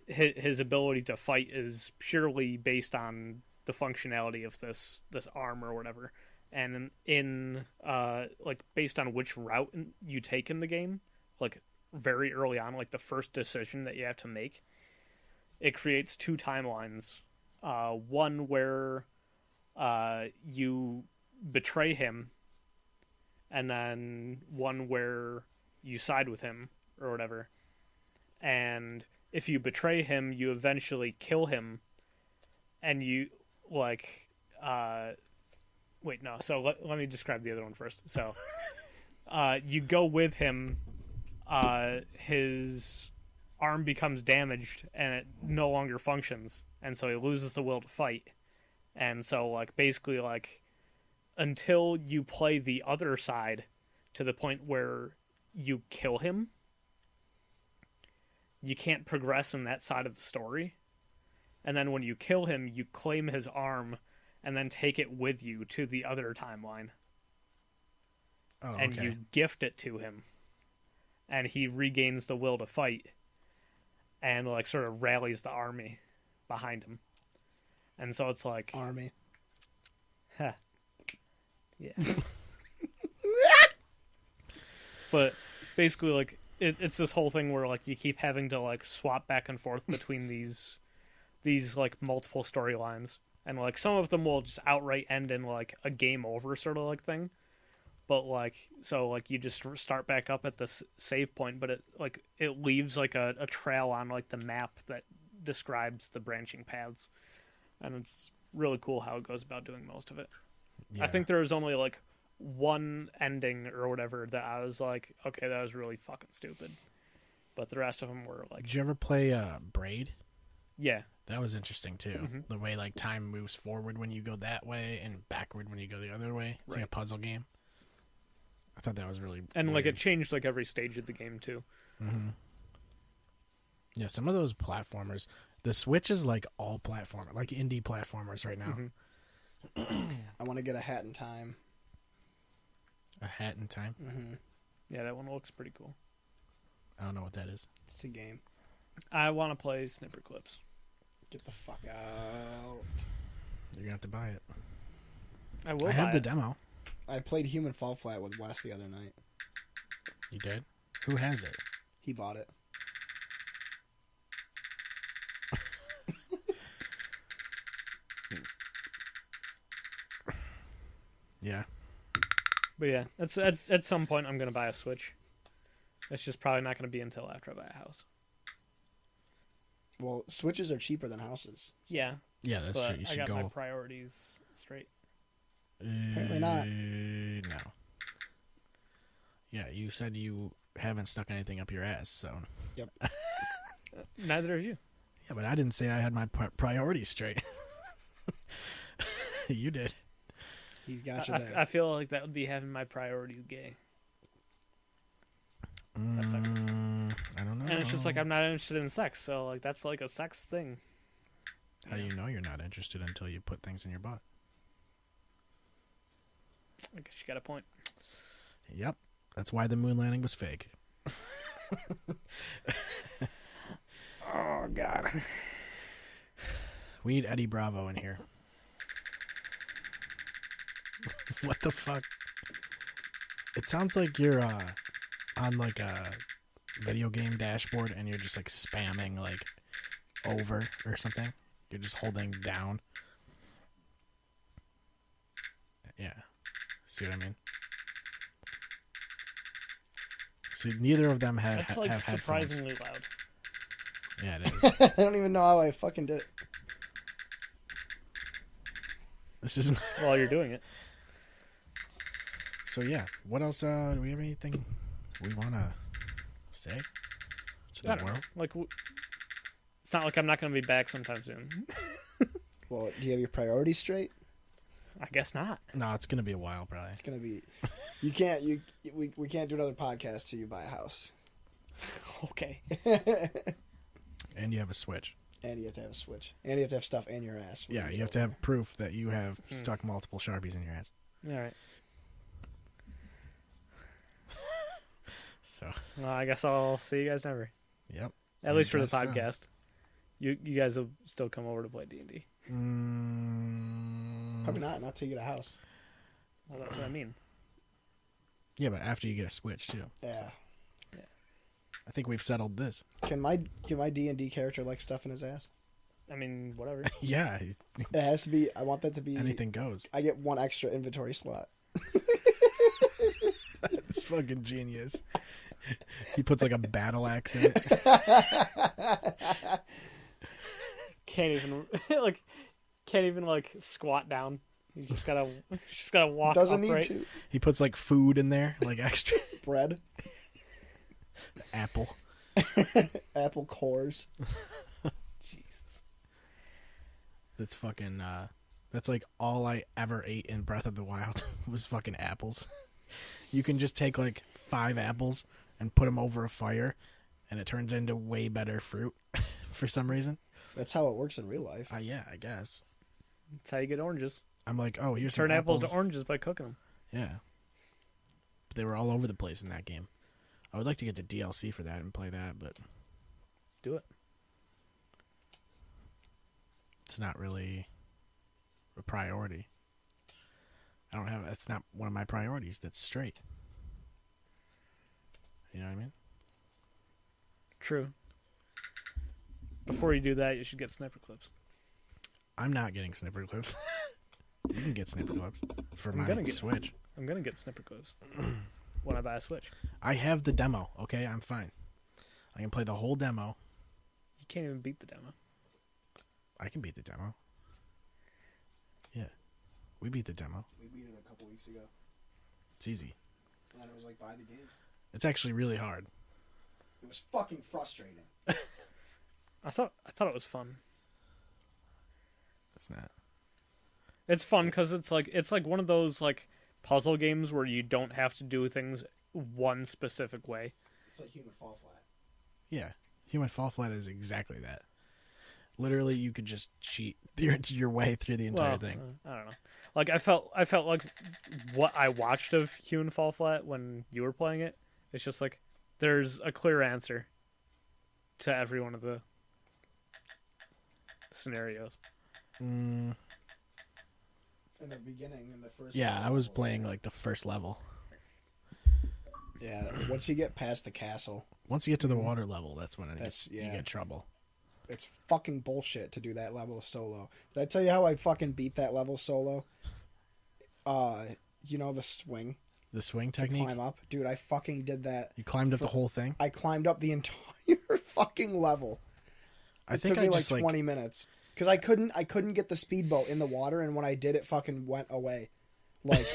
A: his ability to fight is purely based on the functionality of this arm or whatever. And in like based on which route you take in the game, like very early on, like the first decision that you have to make, it creates two timelines. One where you betray him, and then one where you side with him or whatever. And if you betray him, you eventually kill him, and you like wait, no. So let me describe the other one first. So you go with him. His arm becomes damaged and it no longer functions, and so he loses the will to fight. And so like basically like until you play the other side to the point where you kill him, you can't progress in that side of the story. And then when you kill him, you claim his arm and then take it with you to the other timeline.
B: Oh,
A: And
B: okay.
A: you gift it to him. And he regains the will to fight and like sort of rallies the army behind him. And so it's like
C: Army.
A: huh. Yeah. But basically like it's this whole thing where like you keep having to like swap back and forth between these like multiple storylines, and like some of them will just outright end in like a game over sort of like thing, but like you just start back up at the save point, but it leaves like a trail on like the map that describes the branching paths, and it's really cool how it goes about doing most of it.
B: Yeah.
A: I think there was only like one ending or whatever that I was like, okay, that was really fucking stupid, but the rest of them were like.
B: Did you ever play Braid?
A: Yeah,
B: that was interesting too.
A: Mm-hmm.
B: The way like time moves forward when you go that way and backward when you go the other way. It's like a puzzle game. I thought that was really
A: and
B: weird.
A: like it changed like every stage of the game too.
B: Mm-hmm. Yeah, some of those platformers. The Switch is like all platformer, like indie platformers right now.
A: Mm-hmm.
C: I want to get a Hat in Time.
B: A Hat in Time.
C: Mm-hmm.
A: Yeah, that one looks pretty cool.
B: I don't know what that is.
C: It's a game.
A: I want to play Snipper Clips.
C: Get the fuck out.
B: You're gonna have to buy it.
A: I
B: have the demo.
C: I played Human Fall Flat with Wes the other night.
B: You did? Who has it?
C: He bought it.
B: Yeah.
A: But yeah, it's at some point I'm gonna buy a Switch. It's just probably not gonna be until after I buy a house.
C: Well, Switches are cheaper than houses.
A: Yeah.
B: Yeah, that's
A: but
B: true. You should
A: I got
B: go.
A: my priorities straight.
C: Apparently not.
B: No. Yeah, you said you haven't stuck anything up your ass, so.
C: Yep.
A: Neither of you.
B: Yeah, but I didn't say I had my priorities straight. You did.
C: He's got you there.
A: I feel like that would be having my priorities gay.
B: I don't know.
A: And it's just like I'm not interested in sex, so like that's like a sex thing.
B: How do you know you're not interested until you put things in your butt?
A: I guess you got a point.
B: Yep. That's why the moon landing was fake.
A: Oh God.
B: We need Eddie Bravo in here. What the fuck? It sounds like you're on like a video game dashboard and you're just like spamming like over or something. You're just holding down. Yeah. See what I mean? See, neither of them have
A: That's like
B: have headphones.
A: surprisingly loud.
B: Yeah, it is.
C: I don't even know how I fucking did it.
B: This isn't.
A: While you're doing it.
B: So yeah, what else? Do we have anything we want to say to
A: I
B: the
A: don't know.
B: world?
A: Like, it's not like I'm not going to be back sometime soon.
C: Well, do you have your priorities straight?
A: I guess not.
B: No, it's gonna be a while probably.
C: It's gonna be. You can't. We can't do another podcast till you buy a house.
A: Okay.
B: And you have a Switch.
C: And you have to have a Switch. And you have to have stuff in your ass.
B: Yeah, you have to have proof that you have stuck multiple Sharpies in your ass.
A: All right.
B: So.
A: Well, I guess I'll see you guys never.
B: Yep.
A: At least for the
B: guess so.
A: podcast. You guys will still come over to play D&D.
C: Probably not. Not till you get a house.
A: Well, that's what I mean.
B: Yeah, but after you get a Switch too.
C: Yeah.
B: So. I think we've settled this.
C: Can my D&D character like stuff in his ass?
A: I mean, whatever.
B: Yeah.
C: It has to be. I want that to be.
B: Anything goes.
C: I get one extra inventory slot.
B: It's fucking genius. He puts like a battle axe in it.
A: Can't even squat down. He's just gotta walk.
C: Doesn't
A: upright.
C: need to.
B: He puts like food in there, like extra.
C: Bread.
B: Apple.
C: Apple cores.
A: Jesus.
B: That's fucking. That's like all I ever ate in Breath of the Wild was fucking apples. You can just take like 5 apples and put them over a fire, and it turns into way better fruit for some reason.
C: That's how it works in real life.
B: Yeah, I guess.
A: That's how you get oranges.
B: I'm like, oh, here's
A: Turn
B: some
A: apples to oranges by cooking them.
B: Yeah. But they were all over the place in that game. I would like to get the DLC for that and play that, but
A: Do it.
B: it's not really a priority. I don't have. It's not one of my priorities. That's straight. You know what I mean?
A: True. Before you do that, you should get sniper clips.
B: I'm not getting snipper clips. You can get snipper clips for
A: I'm
B: my
A: gonna get-
B: Switch.
A: I'm gonna get Snipper Clips when I buy a Switch.
B: I have the demo. Okay, I'm fine. I can play the whole demo.
A: You can't even beat the demo.
B: I can beat the demo. Yeah, we beat the demo.
C: We beat it a couple weeks ago.
B: It's easy.
C: And then it was like, buy the game.
B: It's actually really hard.
C: It was fucking frustrating.
A: I thought it was fun.
B: It's not.
A: It's fun because it's like one of those like puzzle games where you don't have to do things one specific way.
C: It's like Human Fall Flat.
B: Yeah, Human Fall Flat is exactly that. Literally, you could just cheat your way through the entire thing.
A: I don't know. Like I felt like what I watched of Human Fall Flat when you were playing it. It's just like there's a clear answer to every one of the scenarios.
C: In the beginning, in the first.
B: Yeah, I was playing like the first level.
C: Yeah, once you get past the castle,
B: Once you get to the water level, that's when you get trouble.
C: It's fucking bullshit to do that level solo. Did I tell you how I fucking beat that level solo? You know the swing.
B: The swing
C: To
B: technique.
C: climb up, dude. I fucking did that.
B: You climbed up the whole thing.
C: I climbed up the entire fucking level. It took me like 20 minutes because I couldn't get the speedboat in the water, and when I did, it fucking went away. Like,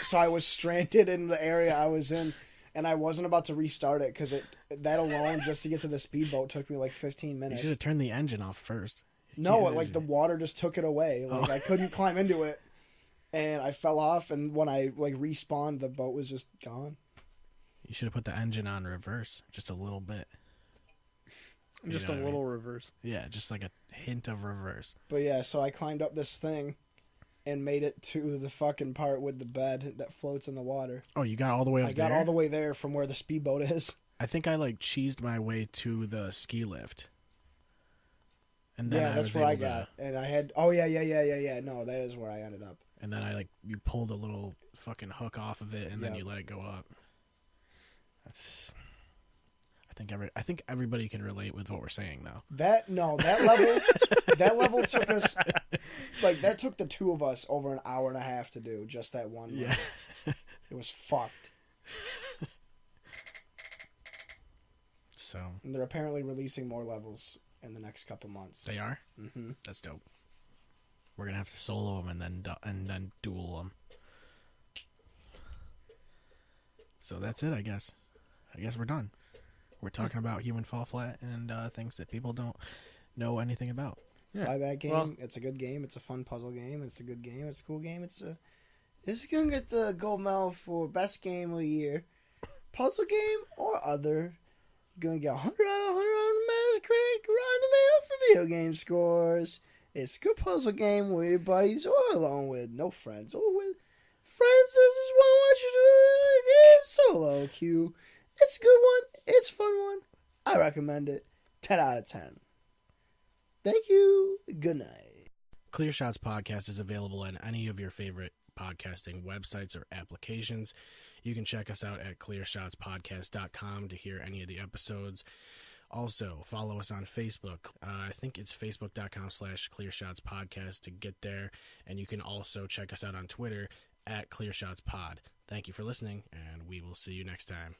C: so I was stranded in the area I was in, and I wasn't about to restart it because that alone, just to get to the speedboat, took me like 15
B: You
C: minutes.
B: should have turned the engine off first.
C: No, like the water just took it away. Like I couldn't climb into it, and I fell off. And when I like respawned, the boat was just gone.
B: You should have put the engine on reverse, just a little bit.
A: Just a little reverse.
B: Yeah, just like a hint of reverse.
C: But yeah, so I climbed up this thing, and made it to the fucking part with the bed that floats in the water.
B: Oh, you got all the way up there?
C: I got all the way there from where the speedboat is.
B: I think I like cheesed my way to the ski lift. And then
C: Yeah, that's where I got. And I had. Oh yeah. No, that is where I ended up.
B: And then you pulled a little fucking hook off of it, and then you let it go up. That's. I think everybody can relate with what we're saying now.
C: That level took us that took the two of us over an hour and a half to do just that one level.
B: Yeah.
C: It was fucked.
B: So.
C: And they're apparently releasing more levels in the next couple months.
B: They are?
C: Mm-hmm.
B: That's dope. We're gonna have to solo them and then duel them. So that's it, I guess. I guess we're done. We're talking about Human Fall Flat and things that people don't know anything about.
A: Yeah.
C: Buy that game.
A: Well,
C: it's a good game. It's a fun puzzle game. It's a good game. It's a cool game. It's gonna get the gold medal for best game of the year, puzzle game or other. Gonna get 100 out of 100 on Metacritic, Rotten Tomato for video game scores. It's a good puzzle game with your buddies or alone with no friends or with friends that just want to watch you do the game solo queue. It's a good one. It's a fun one. I recommend it. 10 out of 10. Thank you. Good night.
B: Clear Shots Podcast is available on any of your favorite podcasting websites or applications. You can check us out at clearshotspodcast.com to hear any of the episodes. Also, follow us on Facebook. I think it's facebook.com/clearshotspodcast to get there. And you can also check us out on Twitter at clearshotspod. Thank you for listening, and we will see you next time.